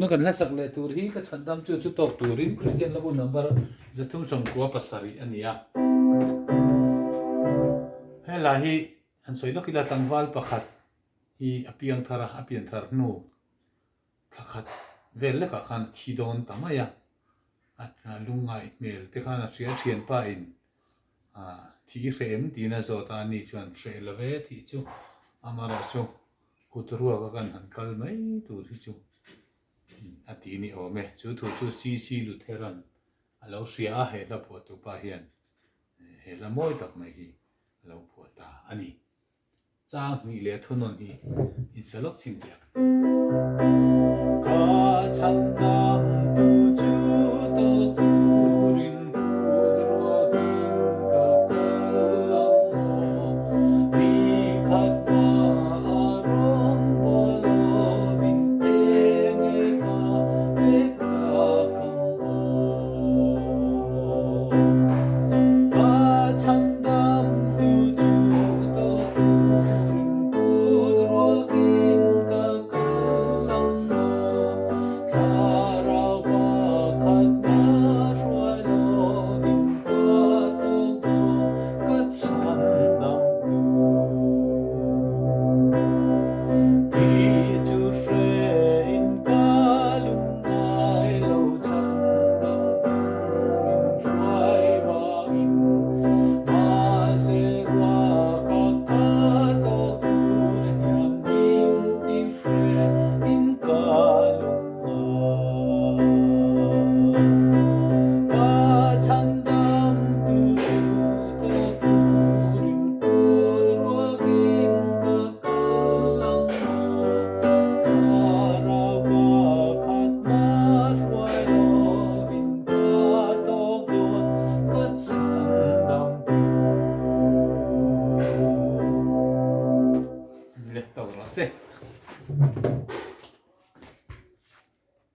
nó cần là sắc lệ tour hi cái sản phẩm chưa tộc tourin Christian là một number giờ thum som của pasari anh ya hay là hi anh soi nó khi là tăng val pakhat hi apiang thar nu pakhat vel le ka khan thi don tamaya at lungai mel te khan a thian pa in thi rem ti na zo ta ni chuan tre love thi chu amara chu kutrua ka kan han kal mai tu thi chu ati ni ome chu thu chu cc lutheran alo ria he la po tu pa hian he la moi tak mai hi lo phu ta ani cha ni le thunon hi in salok sin tia ka chan dam tu chu to turin ro din ka ta ni khat ma aron bolovin ene ka eta ka chan dam tu chu to turin ro din ka kalang mo sarau pa khat ma ruai lovin ka to ka chan dam tu ti chu re in ka lung ai lo chan dam tu min ruai wa in ma se wa ka ka to tur hian min ti re in ka lung ka chan dam tu chu to turin ruak in ka kalang mo sarau pa khat ma ruai lovin ka tok don ka chan dam tu le tawra se